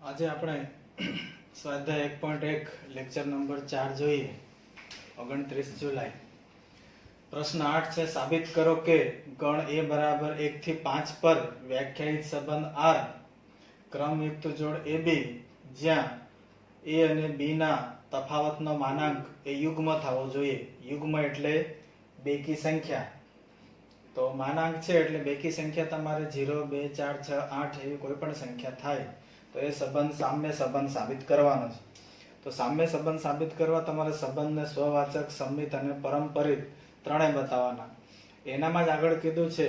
આજે આપણે સ્વાધ્યાય 1.1 લેક્ચર નંબર 4 જોઈએ 29 જુલાઈ. પ્રશ્ન 8 છે, સાબિત કરો કે ગણ a બરાબર 1 થી 5 પર વ્યાખ્યાયિત સંબંધ R ક્રમયુક્ત જોડ AB જ્યાં a અને b ના તફાવતનો માનાંક એ યુગ્મ થવો જોઈએ. યુગ્મ એટલે બેકી સંખ્યા. તો માનાંક છે એટલે બેકી સંખ્યા તમારે 0, 2, 4, 6, 8 એવી કોઈ પણ સંખ્યા થાય તો એ સંબંધ સામ્ય સંબંધ સાબિત કરવાનો છે. તો સામ્ય સંબંધ સાબિત કરવા તમારે સંબંધને સ્વવાચક, સંમિત અને પરંપરિત ત્રણેય બતાવવાના. એનામાં જ આગળ કીધું છે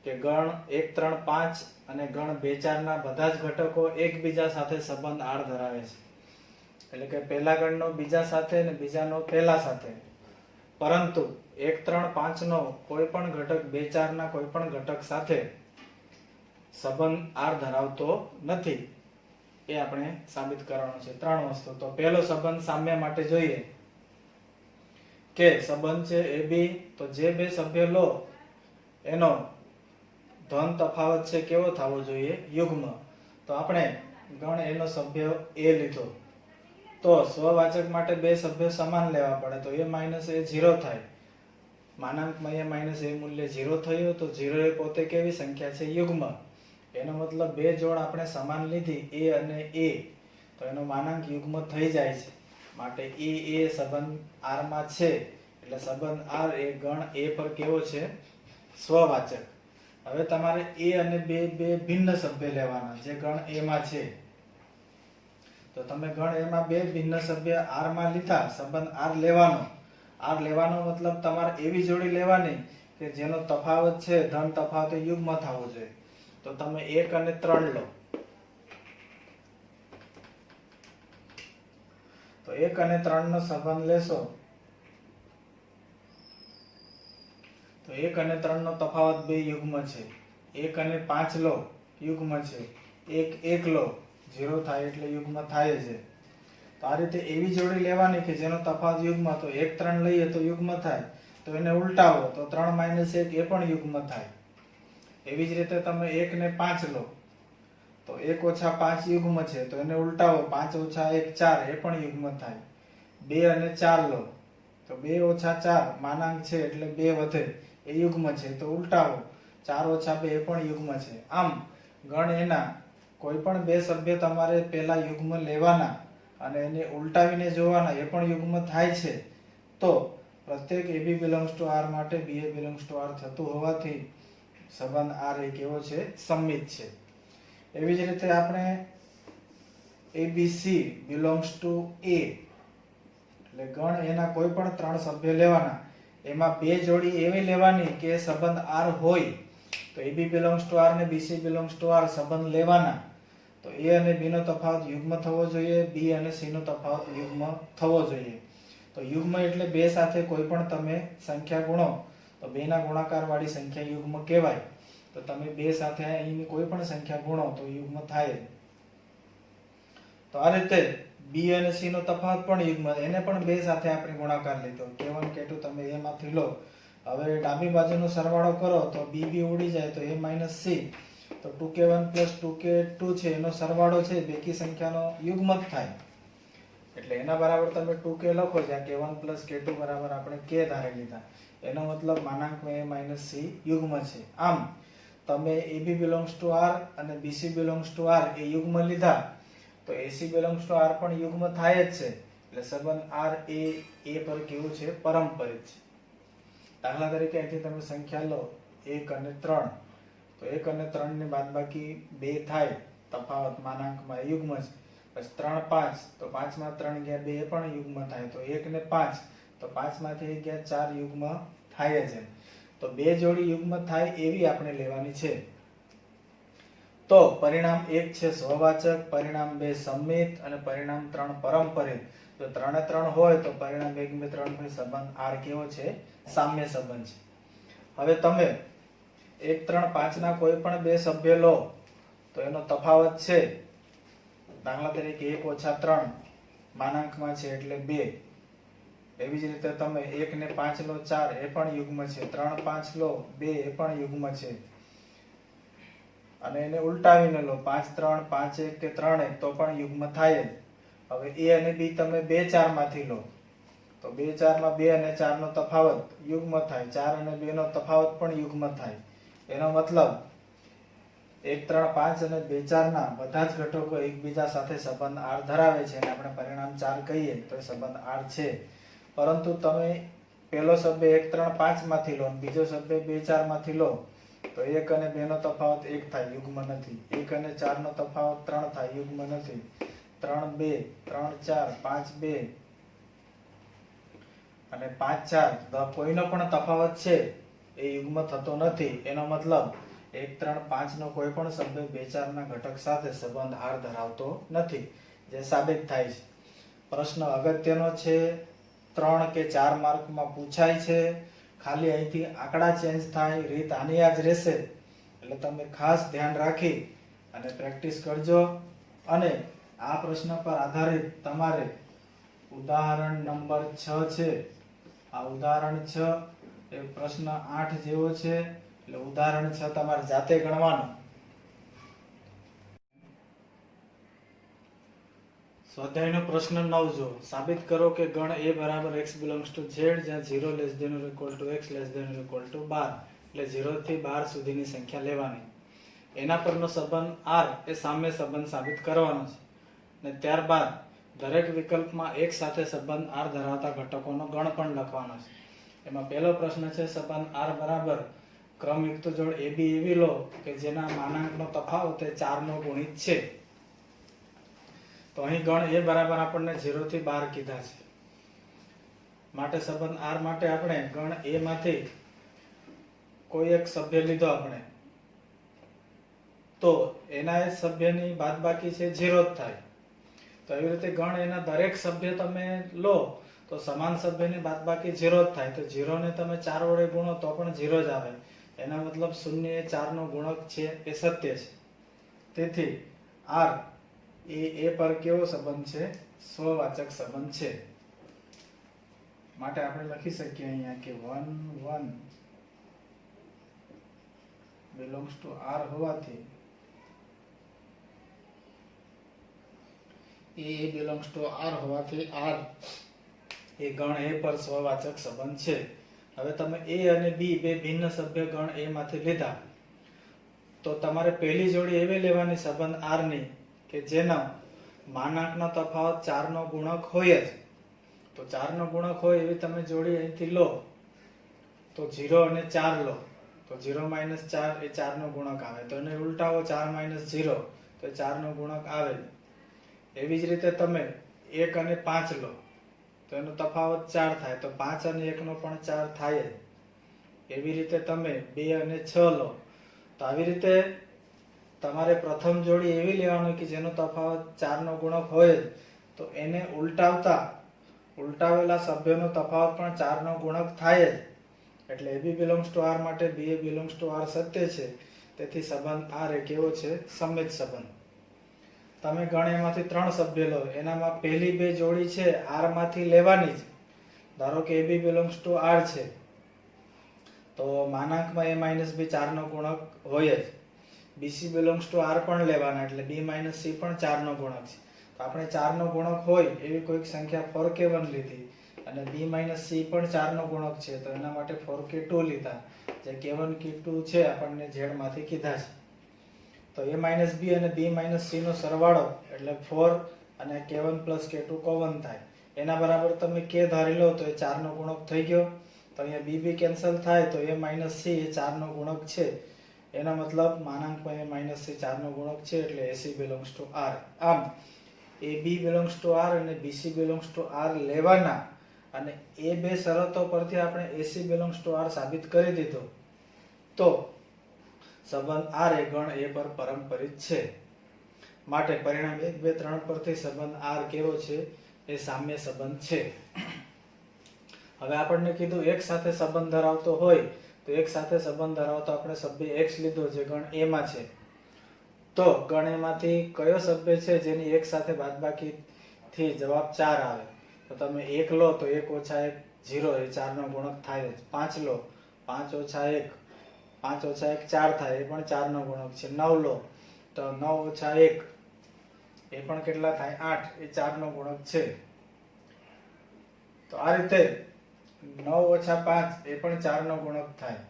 કે ગણ 1, 3, 5 અને ગણ 2, 4 ના બધા જ ઘટકો એકબીજા સાથે સંબંધ આર ધરાવે છે. એટલે કે પહેલા ગણનો બીજા સાથે અને બીજાનો પહેલા સાથે, પરંતુ 1, 3, 5 નો કોઈ પણ ઘટક 2, 4 ના કોઈ પણ ઘટક સાથે સંબંધ આર ધરાવતો નથી. એ આપણે સાબિત કરવાનું છે. ત્રણ વસ્તુ. તો પહેલો સંબંધ સામ્ય માટે જોઈએ કે સંબંધ છે AB, તો જે બે સભ્ય લો એનો ધન તફાવત છે કેવો થવો જોઈએ? યુગ્મ. તો આપણે ગણ A નો સભ્ય A લીધો તો સ્વવાચક માટે બે સભ્યો સમાન લેવા પડે તો A માઇનસ A 0 થાય. માનાંકમાં A માઇનસ A મૂલ્ય 0 થયું તો 0 એ પોતે કેવી સંખ્યા છે? યુગ્મ. એનો મતલબ બે જોડ આપણે સમાન લીધી A અને A તો એનો માનાંક યુગ્મ થઈ જાય છે. માટે એ સંબંધ R માં છે એટલે સંબંધ R એ ગણ A પર કેવો છે? સ્વવાચક. હવે તમારે A અને બે ભિન્ન સભ્ય લેવાના જે ગણ A માં છે. તો તમે ગણ A માં બે ભિન્ન સભ્ય R માં લીધા, સંબંધ R લેવાનો. R લેવાનો મતલબ તમારે એવી જોડી લેવાની કે જેનો તફાવત છે ધન તફાવત યુગ્મ થવો જોઈએ. તો તમે 1 અને 3 લો. તો 1 અને 3 નો સંબંધ લેશો તો 1 અને 3 નો તફાવત બે યુગ્મ છે. 1 અને 5 લો, યુગ્મ છે. 1, 1 લો, 0 થાય એટલે યુગ્મ થાય છે. તો આ રીતે એવી જોડી લેવાની કે જેનો તફાવત યુગ્મ. તો 1, 3 લઈએ તો યુગ્મ થાય, તો એને ઉલટાવો તો 3 - 1 એ પણ યુગ્મ થાય. એવી જ રીતે તમે 1 ને 5 લો તો 1 - 5 યુગ્મ છે તો એને ઉલટાવો 5 - 1 4 એ પણ યુગ્મ થાય. 2 અને 4 લો તો 2 - 4 માનાંક છે એટલે 2 વધે એ યુગ્મ છે તો ઉલટાવો 4 - 2 એ પણ યુગ્મ છે. આમ ગણ એના કોઈ પણ બે સભ્ય તમારે પહેલા યુગ્મ લેવાના અને એને ઉલટાવીને જોવાના, એ પણ યુગ્મ થાય છે. તો પ્રત્યેક AB belongs to R માટે BA belongs to R થતું હોવાથી સંબંધ R એ કેવો છે? સંમિત છે. એવી જ રીતે આપણે ABC belongs to A એટલે ગણ એના કોઈ પણ ત્રણ સભ્ય લેવાના, એમાં બે જોડી એવી લેવાની કે સંબંધ R હોય. તો AB belongs to R ને BC belongs to R સંબંધ લેવાના. તો A અને B નો તફાવત યુગ્મ થવો જોઈએ, B અને C નો તફાવત યુગ્મ થવો જોઈએ. તો યુગ્મ એટલે બે સાથે કોઈ પણ તમે સંખ્યા ગુણો તો બે ના ગુણાકાર વાળી સંખ્યા યુગ્મ કહેવાય. તો તમે બે સાથે અહીંની કોઈ પણ સંખ્યા ગુણો તો યુગ્મ થાય. તો આ રીતે B અને C નો તફાવત પણ યુગ્મ, એને પણ બે સાથે આપણે ગુણાકાર લીધો. K1 K2 તમે A માંથી લો. હવે ડાબી બાજુનો સરવાળો કરો તો B ઉડી જાય તો A - C. તો 2K1 + 2K2 છે એનો સરવાળો છે બેકી સંખ્યાનો યુગ્મ જ થાય. એટલે એના બરાબર તમે 2K લખો જ્યાં K1 + K2 બરાબર આપણે K ધારી લીધા. એનો મતલબ માનાંકમાં A - C યુગ્મ છે. આમ તમે AB belongs to R અને BC belongs to R એ યુગ્મ લીધા તો AC belongs to R પણ યુગ્મ થાય જ છે. એટલે સંબંધ R એ A પર કેવું છે? પરંપરિત છે. દાખલા તરીકે અહીંથી તમે સંખ્યા લો 1 અને 3 તો 1 અને 3 ની બાદબાકી 2 થાય, તફાવત માનાંકમાં યુગ્મ છે. પછી 3, 5 તો 5 માં 3 ગયા 2 એ પણ યુગ્મ થાય. તો 1 ને 5 તો 5 માંથી 1 ગયા 4 યુગ્મ થાય છે. તો બે જોડી યુગ્મ થાય એવી આપણે લેવાની છે. તો પરિણામ 1 છે સ્વવાચક, પરિણામ 2 સંમિત અને પરિણામ 3 પરંપરિત. જો 3 - 3 હોય તો પરિણામ 1, 2, 3 માં સંબંધ R કેવો છે? સામ્ય સંબંધ છે. હવે તમે 1, 3, 5 ના કોઈ પણ બે સભ્ય લો તો એનો તફાવત છે દાખલા તરીકે 1 - 3 માનાંકમાં છે એટલે 2. એવી જ રીતે તમે 1 ને 5 લો 4 એ પણ યુગ્મ છે. 3, 5 લો 2 એ પણ યુગ્મ છે. અને એને ઉલટાવીને લો 5 3 5 1 કે 3 1 તો પણ યુગ્મ થાય જ. હવે a અને b તમે 2 4 માંથી લો તો 2 4 માં 2 અને 4 નો તફાવત યુગ્મ થાય, 4 અને 2 નો તફાવત પણ યુગ્મ થાય. એનો મતલબ 1 3 5 અને 2 4 ના બધા જ ઘટકો એકબીજા સાથે સંબંધ R ધરાવે છે અને આપણે પરિણામ 4 કહીએ તો એ સંબંધ R છે. પરંતુ તમે પહેલો સભ્ય 1 3 5 માંથી લો અને બીજો સભ્ય 2 4 માંથી લો તો 1 અને 2 નો તફાવત 1 થાય, યુગ્મ નથી. 1 અને 4 નો તફાવત 3 થાય, યુગ્મ નથી. 3 2 3 4 5 2 અને 5 4 કોઈનો પણ તફાવત છે એ યુગ્મ થતો નથી. એનો મતલબ 1 3 5 નો કોઈ પણ સભ્ય 2 4 ના ઘટક સાથે સંબંધ R ધરાવતો નથી, જે સાબિત થાય છે. પ્રશ્ન અગત્યનો છે, 3 કે 4 માર્કમાં પૂછાય છે. ખાલી અહીંથી આંકડા ચેન્જ થાય, રીત આની આ જ રહેશે. એટલે તમે ખાસ ધ્યાન રાખી અને પ્રેક્ટિસ કરજો. અને આ પ્રશ્ન પર આધારિત તમારે ઉદાહરણ નંબર 6 છે, આ ઉદાહરણ 6 એ પ્રશ્ન 8 જેવો છે. એટલે ઉદાહરણ 6 તમારે જાતે ગણવાનું. સ્વાધ્યાયનો પ્રશ્ન 9 જો, સાબિત કરો કે ગણ A બરાબર x belongs to z જ્યાં 0 less than or equal to x less than or equal to 12. એટલે 0 થી 12 સુધીની સંખ્યા લેવાની. એના પરનો સંબંધ R એ સામ્ય સંબંધ સાબિત કરવાનો છે. અને ત્યારબાદ દરેક વિકલ્પમાં એક સાથે સંબંધ R ધરાવતા ઘટકોનો ગણ પણ લખવાનો છે. એમાં પહેલો પ્રશ્ન છે, સંબંધ R બરાબર ક્રમયુક્ત જોડ AB એવી લો કે જેના માનાંકનો તફાવત એ 4 નો ગુણિત છે. તો અહીં ગણ A બરાબર આપણને 0 થી 12 કીધા છે. માટે સંબંધ R માટે આપણે ગણ A માંથી કોઈ એક સભ્ય લીધો આપણે તો એના એ સભ્યની બાદબાકી છે 0 જ થાય. તો એવી રીતે ગણ એના દરેક સભ્ય તમે લો તો સમાન સભ્યની બાદબાકી 0 જ થાય. તો 0 ને તમે 4 વડે ગુણો તો પણ 0 જ આવે. એના મતલબ 0 એ 4 નો ગુણક છે, એ સત્ય છે. તેથી R એ પર કેવો સંબંધ છે? સ્વવાચક સંબંધ છે. માટે આપણે લખી શકીએ અહીંયા કે 1 1 belongs to R હોવાથી એ belongs to R હોવાથી R એ ગણ A પર સ્વવાચક સંબંધ છે. હવે તમે A અને B બે ભિન્ન સભ્ય ગણ A માંથી લીધા તો તમારે પહેલી જોડી એવી લેવાની સંબંધ R ની કે જેનો માનાંકનો તફાવત 4 નો ગુણક હોય જ. તો 4 નો ગુણક હોય એવી તમે જોડી અહીંથી લો તો 0 અને 4 લો તો 0 - 4 એ 4 નો ગુણક આવે. તો એને ઉલટાવો 4 - 0 તો 4 નો ગુણક આવે. એવી જ રીતે તમે 1 અને 5 લો તો એનો તફાવત 4 થાય તો 5 અને 1 નો પણ 4 થાય જ. એવી રીતે તમે 2 અને 6 લો તો આવી રીતે તમારે પ્રથમ જોડી એવી લેવાની કે જેનો તફાવત 4 નો ગુણક હોય જ. તો એને ઉલટાવેલા સભ્યનો તફાવત પણ 4 નો ગુણક થાય જ. એટલે AB belongs to R માટે BA belongs to R સત્ય છે. તેથી સંબંધ R એ કેવો છે? સમમિત સંબંધ. તમે ગણ એમાંથી 3 સભ્ય લો, એનામાં પહેલી બે જોડી છે R માંથી લેવાની જ. ધારો કે AB belongs to R છે તો માનાંકમાં A - B 4 નો ગુણક હોય જ. BC belongs to R પણ લેવાના એટલે B - C પણ 4 નો ગુણક છે. તો આપણે 4 નો ગુણક હોય એવી કોઈક સંખ્યા 4k1 લીધી અને B - C પણ 4 નો ગુણક છે તો એના માટે 4k2 લીધા. જે k1 k2 છે આપણને z માંથી કીધા છે. તો A - B અને B - C નો સરવાળો એટલે 4 અને k1 + k2 કોમન થાય. એના બરાબર તમે k ધારી લો તો એ 4 નો ગુણક થઈ ગયો. તો અહીંયા B કેન્સલ થાય તો A - C એ 4 નો ગુણક છે. એનો મતલબ માનાંકમાં A - C 4 નો ગુણક છે એટલે AC belongs to R. આમ AB belongs to R અને BC belongs to R લેવાના અને એ બે શરતો પરથી આપણે AC belongs to R સાબિત કરી દીધો. તો સંબંધ R એ ગણ A પર પરંપરિત છે. માટે પરિણામ 1 2 3 પરથી સંબંધ R કેવો છે? એ સામ્ય સંબંધ છે. હવે આપણને કીધું એક સાથે સંબંધ ધરાવતો હોય તો એક સાથે સંબંધ ધરાવતો આપણે સભ્ય x લીધો જે ગણ A માં છે. તો ગણ A માંથી કયો સભ્ય છે જેની એક સાથે બાદબાકી થી જવાબ 4 આવે? તો તમે 1 લો તો 1 - 1 0 એ 4 નો ગુણક થાય જ. 5 લો 5 - 1 5 ઓછા 1 4 થાય, એ પણ 4 નો ગુણક છે. 9 લો તો 9 ઓછા 1 એ પણ કેટલા થાય? 8, એ 4 નો ગુણક છે. તો આ રીતે 9 ઓછા 5 એ પણ 4 નો ગુણક થાય.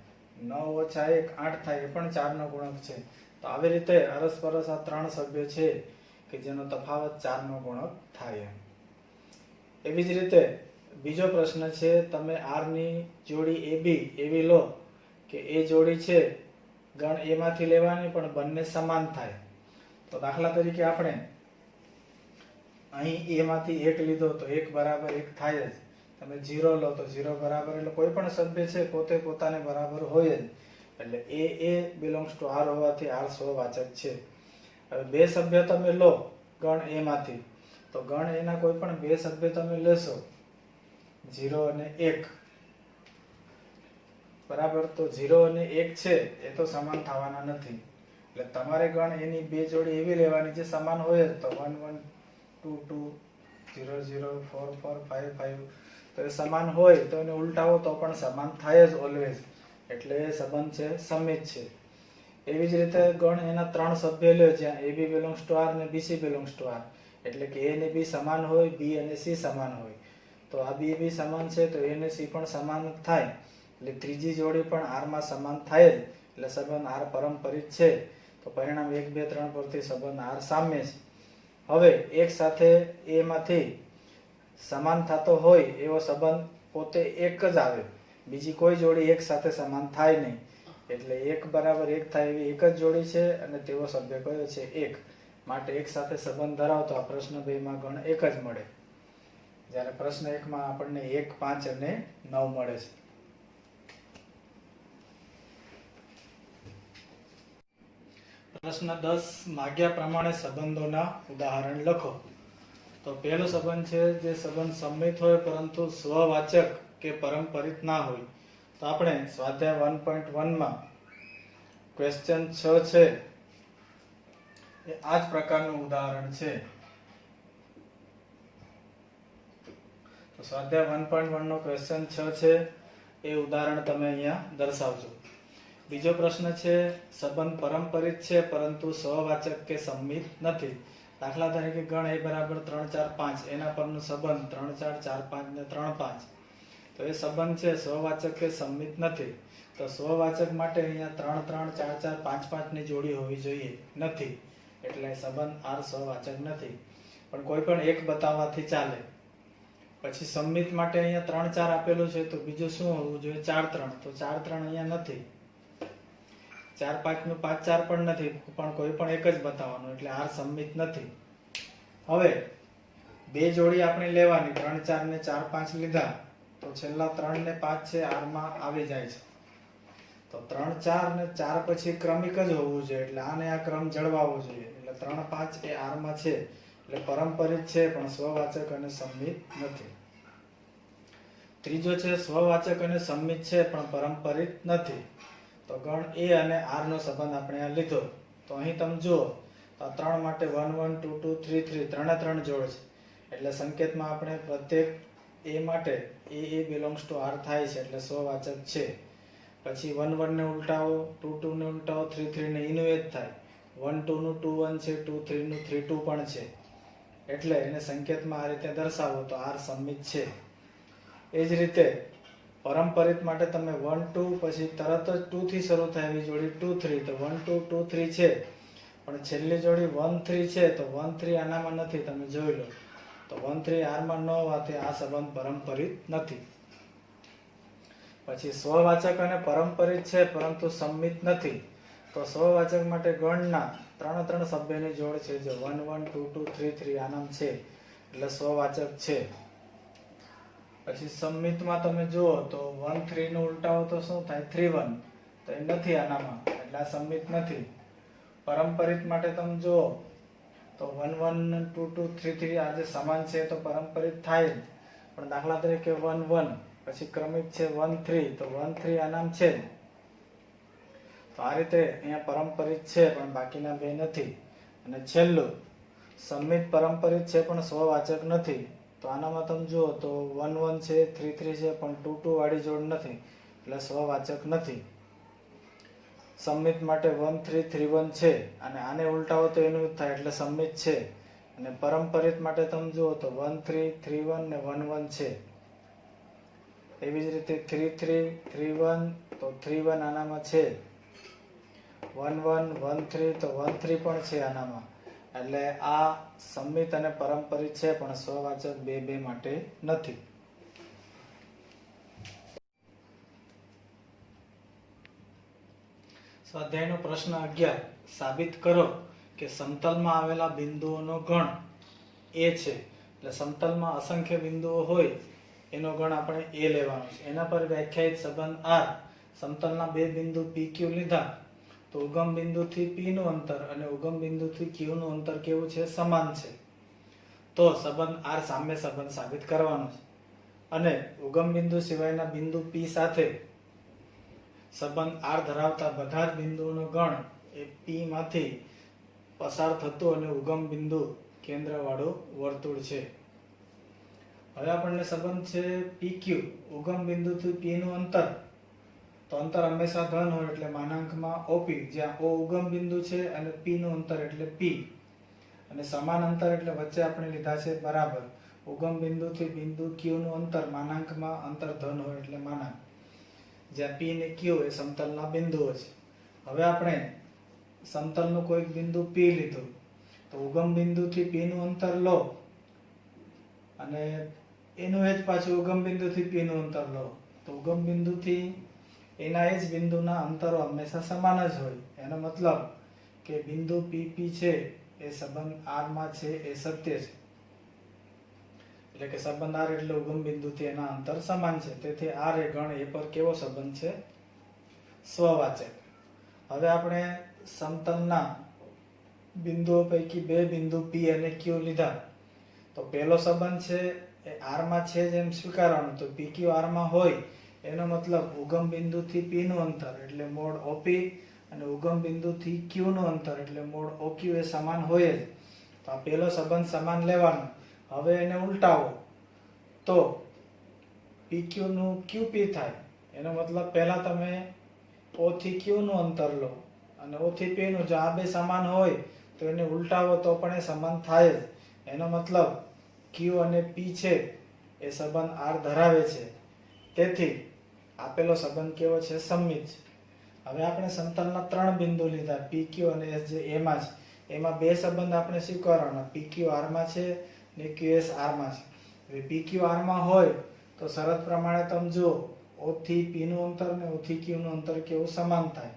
9 ઓછા 1 8 થાય, એ પણ 4 નો ગુણક છે. તો આવી રીતે અરસપરસ આ 3 સભ્યો છે કે જેનો તફાવત 4 નો ગુણક થાય. એવી જ રીતે બીજો પ્રશ્ન છે, તમે R ની જોડી AB એવી લો કે એ જોડી છે ગણ A માંથી લેવાની પણ બંને સમાન થાય. તો દાખલા તરીકે આપણે અહીં A માંથી 1 લીધો તો 1 બરાબર 1 થાય જ. તમે 0 લો તો 0 બરાબર, એટલે કોઈ પણ સભ્ય છે પોતે પોતાને બરાબર હોય જ. એટલે A belongs to R હોવાથી R સ્વવાચક છે. હવે બે સભ્ય તમે લો ગણ A માંથી, તો ગણ A ના કોઈ પણ બે સભ્ય તમે લેશો 0 અને 1 બરાબર, તો 0 અને 1 છે એ તો સમાન થવાના નથી. એટલે તમારે ગણ A ની બે જોડી એવી લેવાની જે સમાન હોય જ. તો 1 1 2 2 0 0 4 4 5 5 તો એ સમાન હોય તો એને ઉલટાવો તો પણ સમાન થાય જ ઓલવેઝ. એટલે એ સંબંધ છે સમિત છે. એવી જ રીતે ગણ એના 3 સભ્ય લે જ્યાં AB belongs to R અને BC belongs to R, એટલે કે A અને B સમાન હોય, B અને C સમાન હોય. તો આ B સમાન છે તો A અને C પણ સમાન જ થાય. એટલે ત્રીજી જોડી પણ R માં સમાન થાય જ. એટલે સંબંધ R પરંપરિત છે. તો પરિણામ 1 2 3 પરથી સંબંધ R સામ્ય છે. હવે એક સાથે A માંથી સમાન થતો હોય એવો સંબંધ પોતે એક જ આવે, બીજી કોઈ જોડી એક સાથે સમાન થાય નહીં. એટલે 1 બરાબર 1 થાય એવી એક જ જોડી છે અને તેવો સભ્ય કયો છે? 1. માટે એક સાથે સંબંધ ધરાવતો આ પ્રશ્ન 2 માં ગણ 1 જ મળે, જ્યારે પ્રશ્ન 1 માં આપણને 1 5 અને 9 મળે છે. પ્રશ્ન 10, માગ્યા પ્રમાણે સંબંધોના ઉદાહરણ લખો. તો પહેલો સંબંધ છે જે સંબંધ સંમિત હોય પરંતુ સ્વવાચક કે પરંપરિત ના હોય. તો આપણે સ્વાધ્યાય 1.1 માં ક્વેશ્ચન 6 છે એ આ જ પ્રકારનું ઉદાહરણ છે. તો સ્વાધ્યાય 1.1 નો ક્વેશ્ચન 6 છે એ ઉદાહરણ તમે અહીંયા દર્શાવજો. બીજો પ્રશ્ન છે, સંબંધ પરંપરિત છે પરંતુ સ્વવાચક કે સંમિત નથી. દાખલા તરીકે ગણ A બરાબર 3 4 5 એના પરનો સંબંધ 3 4 4 5 ને 3 5. તો એ સંબંધ છે સ્વવાચક કે સંમિત નથી. તો સ્વવાચક માટે અહીંયા 3 3 4 4 5 5 ની જોડી હોવી જોઈએ, નથી. એટલે સંબંધ R સ્વવાચક નથી. પણ કોઈ પણ એક બતાવવાથી ચાલે. પછી સંમિત માટે અહીંયા 3 4 આપેલું છે તો બીજું શું હોવું જોઈએ? 4 3. તો 4 3 અહીંયા નથી. 4 5 નું 5 4 પણ નથી, પણ કોઈ પણ એક જ બતાવવાનું, એટલે R સંમિત નથી. હવે બે જોડી આપણે લેવાની, 3 4 ને 4 5 લીધા તો છેલ્લા 3 ને 5 છે R માં આવી જાય છે. તો 3 4 ને 4 પછી ક્રમિક જ હોવું જોઈએ, એટલે આને આ ક્રમ જળવાવો જોઈએ. એટલે 3 5 એ R માં છે, એટલે પરંપરિત છે પણ સ્વવાચક અને સંમિત નથી. ત્રીજો છે, સ્વવાચક અને સંમિત છે પણ પરંપરિત નથી. તો ગણ A અને R નો સંબંધ આપણે આ લીધો. તો અહીં તમે જુઓ તો આ 3 માટે 1 1 2 2 3 3 ત્રણે 3 જોડ છે. એટલે સંકેતમાં આપણે પ્રત્યેક A માટે A belongs to R થાય છે, એટલે સ્વવાચક છે. પછી 1 1 ને ઉલટાવો, 2 2 ને ઉલટાવો, 3 3 ને એનું એ જ થાય. 1 2 નું 2 1 છે, 2 3 નું 3 2 પણ છે. એટલે એને સંકેતમાં આ રીતે દર્શાવો તો R સંમિત છે. એ જ રીતે પરંપરિત માટે તમે 1 2 પછી તરત જ 2 થી શરૂ થાય એવી જોડી 2 3, તો 1 2 2 3 છે. પણ છેલ્લી જોડી 1 3 છે તો 1 3 આનામાં નથી, તમે જોઈ લો. તો 1 3 R માં ન હોવાથી આ સંબંધ પરંપરિત નથી. પછી સ્વવાચક અને પરંપરિત છે પરંતુ સંમિત નથી. તો સ્વવાચક માટે ગણના 3 3 સભ્યની જોડ છે, જે 1 1 2 2 3 3 આનામ છે, એટલે સ્વવાચક છે. પછી સંમિતમાં તમે જુઓ તો 1 3 નું ઉલટાવો તો શું થાય? 3 1. તો એ નથી આનામાં, એટલે આ સંમિત નથી. પરંપરિત માટે તમે જુઓ તો 1 1 2 2 3 3 આ જે સમાન છે તો પરંપરિત થાય જ. પણ દાખલા તરીકે 1 1 પછી ક્રમિક છે 1 3, તો 1 3 આનામ છે. તો આ રીતે અહીંયા પરંપરિત છે પણ બાકીના બે નથી. અને છેલ્લું સંમિત પરંપરિત છે પણ સ્વવાચક નથી. તો આનામાં તમે જુઓ તો 1 1 છે, 3 3 છે, પણ 2 2 વાળી જોડ નથી, એટલે સ્વવાચક નથી. સમમિત માટે 1 3 3 1 છે અને આને ઉલટાવો તો એનું થાય એટલે સમમિત છે. અને પરંપરિત માટે તમે જુઓ તો 1 3 3 1 ને 1 1 છે. એવી જ રીતે 3 3 3 1 તો 3 1 આનામાં છે. 1 1 1 3 તો 1 3 પણ છે આનામાં. એટલે આ સમમિત અને પરંપરિત છે પણ સ્વવાચક 2 2 માટે નથી. સ્વાધ્યાયનો પ્રશ્ન 11 સાબિત કરો કે સમતલમાં આવેલા બિંદુઓનો ગણ a છે. એટલે સમતલમાં અસંખ્ય બિંદુઓ હોય એનો ગણ આપણે a લેવાનો છે. એના પર વ્યાખ્યાયિત સંબંધ r. સમતલના બે બિંદુ pq લીધા તો ઉગમ બિંદુથી p નું અંતર અને ઉગમ બિંદુથી q નું અંતર કેવું છે? સમાન છે. તો સંબંધ r સામ્ય સંબંધ સાબિત કરવાનો છે. અને ઉગમ બિંદુ સિવાયના બિંદુ p સાથે સંબંધ r ધરાવતા બધા જ બિંદુઓનો ગણ એ p માંથી પસાર થતું અને ઉગમ બિંદુ કેન્દ્રવાળું વર્તુળ છે. હવે આપણને સંબંધ છે pq. ઉગમ બિંદુથી p નું અંતર, તો અંતર હંમેશા ધન હોય એટલે માનાંકમાં op, જ્યાં o ઉગમ બિંદુ છે અને p નું અંતર એટલે p. અને સમાન અંતર એટલે વચ્ચે આપણે લીધા છે બરાબર. ઉગમ બિંદુથી બિંદુ q નું અંતર માનાંકમાં અંતર ધન હોય એટલે માનાંક, જ્યાં p અને q એ સમતલના બિંદુઓ છે. હવે આપણે સમતલનું કોઈક બિંદુ p લીધું તો ઉગમ બિંદુથી p નું અંતર લો અને એનું એ જ પાછું ઉગમ બિંદુથી p નું અંતર લો તો ઉગમ બિંદુથી એના એ જ બિંદુના અંતરો હંમેશા સમાન જ હોય. એનો મતલબ કે બિંદુ PP છે એ સંબંધ R માં છે એ સત્ય છે. એટલે કે સંબંધ R એટલે ઉગમ બિંદુથી એના અંતર સમાન છે. તેથી R એ ગણ A પર કેવો સંબંધ છે? સ્વવાચક. હવે આપણે સમતલના બિંદુઓ પૈકી બે બિંદુ P અને Q લીધા તો પહેલો સંબંધ છે એ R માં છે જેમ સ્વીકારવાનું. તો PQ R માં હોય એનો મતલબ ઉગમ બિંદુથી P નું અંતર એટલે મોડ OP અને ઉગમ બિંદુથી Q નું અંતર એટલે મોડ OQ એ સમાન હોય જ. તો આ પહેલો સંબંધ સમાન લેવાનો. હવે એને ઉલટાવો તો PQ નું QP થાય. એનો મતલબ પહેલા તમે O થી Q નું અંતર લો અને O થી P નું. જો આ બે સમાન હોય તો એને ઉલટાવો તો પણ એ સમાન થાય જ. એનો મતલબ Q અને P છે એ સંબંધ R ધરાવે છે. તેથી આપેલો સંબંધ કેવો છે? સમમિત છે. હવે આપણે સમતલના ત્રણ બિંદુ લીધા PQ અને S જે A માં છે. એમાં બે સંબંધ આપણે સ્વીકારવાના. PQ R માં છે ને QS R માં છે. હવે PQ R માં હોય તો શરત પ્રમાણે તમે જુઓ O થી P નું અંતર ને O થી Q નું અંતર કેવું? સમાન થાય.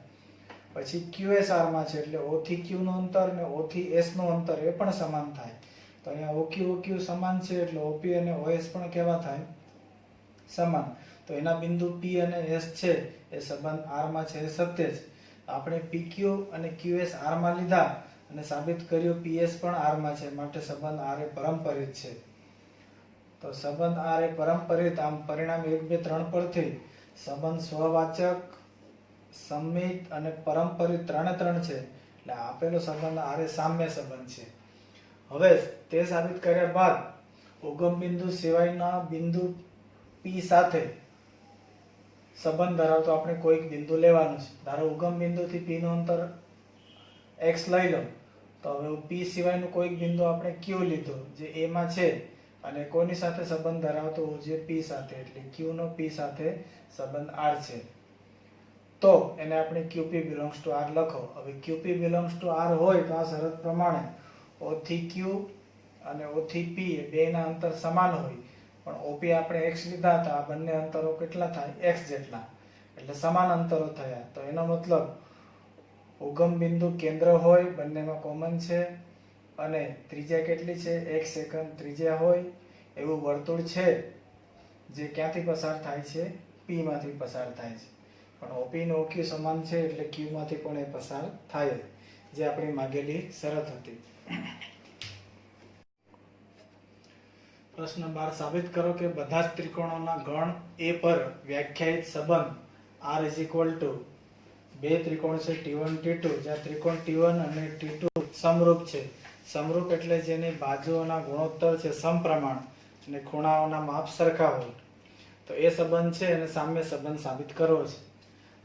પછી QS R માં છે એટલે O થી Q નું અંતર ને O થી S નું અંતર એ પણ સમાન થાય. તો અહીંયા OQ સમાન છે એટલે OP અને OS પણ કેવા થાય? સમાન. તો એના બિંદુ P અને S છે એ સંબંધ R માં છે એ સત્ય છે. આપણે PQ અને QS R માં લીધા અને સાબિત કર્યું PS પણ R માં છે, માટે સંબંધ R એ પરંપરિત છે. તો સંબંધ R એ પરંપરિત. આમ પરિણામ 1 2 3 પરથી સંબંધ સ્વવાચક, સમમિત અને પરંપરિત ત્રણે ત્રણ છે. એટલે આપેલો સંબંધ R એ સામ્ય સંબંધ છે. હવે તે સાબિત કર્યા બાદ ઉગમ બિંદુ સિવાયના બિંદુ P સાથે સંબંધ ધરાવતો આપણે કોઈક બિંદુ લેવાનું છે. ધારો ઉગમ બિંદુથી P નું અંતર x લઈ લો તો હવે P સિવાયનું કોઈક બિંદુ આપણે Q લીધું જે A માં છે અને કોની સાથે સંબંધ ધરાવતો જે P સાથે, એટલે Q નો P સાથે સંબંધ R છે. તો એને આપણે QP belongs to R લખો. હવે QP belongs to R હોય તો આ શરત પ્રમાણે O થી Q અને O થી P એ બેના અંતર સમાન હોય. પણ OP આપણે x લીધા હતા, આ બંને અંતરો કેટલા થાય? x જેટલા. એટલે સમાન અંતરો થયા. તો એનો મતલબ ઉગમ બિંદુ કેન્દ્ર હોય, બંનેમાં કોમન છે અને ત્રિજ્યા કેટલી છે? 1 સેકન્ડ ત્રિજ્યા હોય એવું વર્તુળ છે જે ક્યાંથી પસાર થાય છે? P માંથી પસાર થાય છે. પણ OP અને OQ સમાન છે એટલે Q માંથી પણ એ પસાર થાય, જે આપણી માગેલી શરત હતી. પ્રશ્ન 12 સાબિત કરો કે બધા જ ત્રિકોણોના ગણ A પર વ્યાખ્યાયિત સંબંધ R is equal to બે ત્રિકોણ છે T1 T2, જ્યાં ત્રિકોણ T1 અને T2 સમરૂપ છે. સમરૂપ એટલે જેની બાજુઓના ગુણોત્તર છે સમપ્રમાણ અને ખૂણાઓના માપ સરખા હોય. તો એ સંબંધ છે એને સામ્ય સંબંધ સાબિત કરવો છે.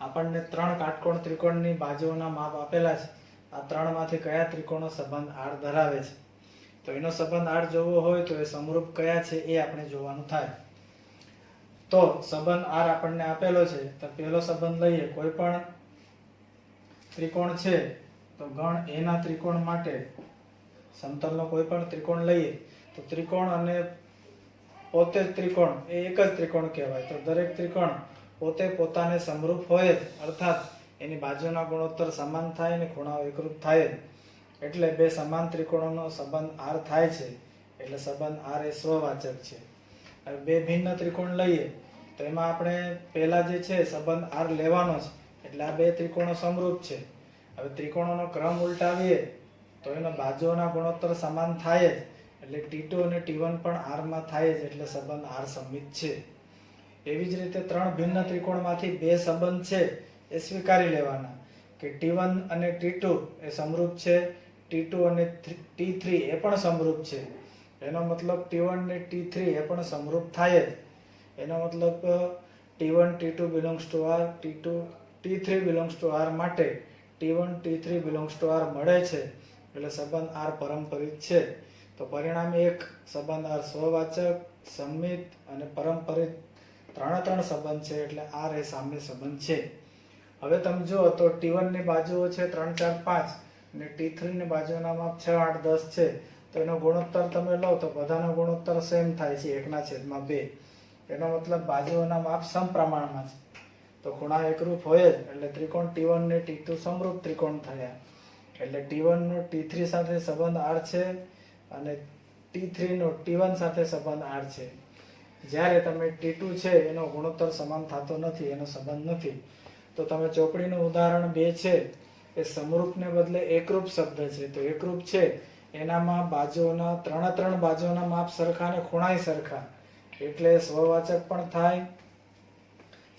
આપણને 3 કાટકોણ ત્રિકોણની બાજુઓના માપ આપેલા છે. આ 3 માંથી કયા ત્રિકોણો સંબંધ R ધરાવે છે? તો એનો સંબંધ R જોવો હોય તો એ સમરૂપ કયા છે એ આપણે જોવાનું થાય. તો સંબંધ R આપણને આપેલો છે. તો પહેલો સંબંધ લઈએ. કોઈ પણ ત્રિકોણ છે તો ગણ A ના ત્રિકોણ માટે સમતલનો કોઈ પણ ત્રિકોણ લઈએ તો ત્રિકોણ અને પોતે જ ત્રિકોણ એ એક જ ત્રિકોણ કહેવાય. તો દરેક ત્રિકોણ પોતે પોતાને સમરૂપ હોય જ, અર્થાત એની બાજુના ગુણોત્તર સમાન થાય અને ખૂણાઓ એકરૂપ થાય જ. એટલે બે સમાન ત્રિકોણોનો સંબંધ R થાય છે. એટલે સંબંધ R એ સ્વવાચક છે. હવે બે ભિન્ન ત્રિકોણ લઈએ તો એમાં આપણે પહેલા જે છે સંબંધ R લેવાનો છે. એટલે આ બે ત્રિકોણો સમરૂપ છે. હવે ત્રિકોણોનો ક્રમ ઉલટાવીએ તો એનો બાજુઓના ગુણોત્તર સમાન થાય જ. એટલે T2 અને T1 પણ R માં થાય જ. એટલે સંબંધ R સમમિત છે. એવી જ રીતે ત્રણ ભિન્ન ત્રિકોણમાંથી બે સંબંધ છે એ સ્વીકારી લેવાના કે T1 અને T2 એ સમરૂપ છે, T2 અને T3 એ પણ સમરૂપ છે. એનો મતલબ T1 અને T3 એ પણ સમરૂપ થાય જ. એનો મતલબ T1 T2 belongs to R, T3 belongs to R માટે T1 T3 belongs to R મળે છે. એટલે સંબંધ R પરંપરિત છે. તો પરિણામે એક સંબંધ R સ્વવાચક, સમમિત અને પરંપરિત ત્રણ સંબંધ છે. એટલે R એ સામ્ય સંબંધ છે. હવે તમે જુઓ તો T1 ની બાજુઓ છે 3, 4, 5 અને T3 ની બાજુના માપ 6, 8, 10 છે. તો એનો ગુણોત્તર તમે લો તો બધાનો ગુણોત્તર સેમ થાય છે 1/2. એનો મતલબ બાજુઓના માપ સમપ્રમાણમાં છે. તો ખૂણા એકરૂપ હોય જ. એટલે ત્રિકોણ T1 ને T2 સમરૂપ ત્રિકોણ થયા. એટલે T1 નો T3 સાથે સંબંધ R છે અને T3 નો T1 સાથે સંબંધ R છે. જ્યારે તમે T2 છે એનો ગુણોત્તર સમાન થતો નથી, એનો સંબંધ નથી. તો તમે ચોપડીનું ઉદાહરણ 2 છે એ સમરૂપને બદલે એકરૂપ શબ્દ છે. તો એકરૂપ છે એનામાં બાજુઓના ત્રણ બાજુઓના માપ સરખા અને ખૂણાય સરખા. એટલે સ્વવાચક પણ થાય,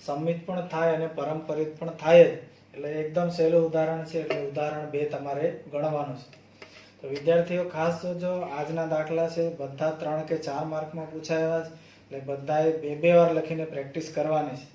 સમમિત પણ થાય અને પરંપરિત પણ થાય જ. એટલે એકદમ સહેલું ઉદાહરણ છે. એટલે ઉદાહરણ 2 તમારે ગણવાનું છે. તો વિદ્યાર્થીઓ ખાસ જોજો. આજના દાખલા છે બધા 3 કે 4 માર્કમાં પૂછાયા છે. એટલે બધાએ 2 વાર લખીને પ્રેક્ટિસ કરવાની છે.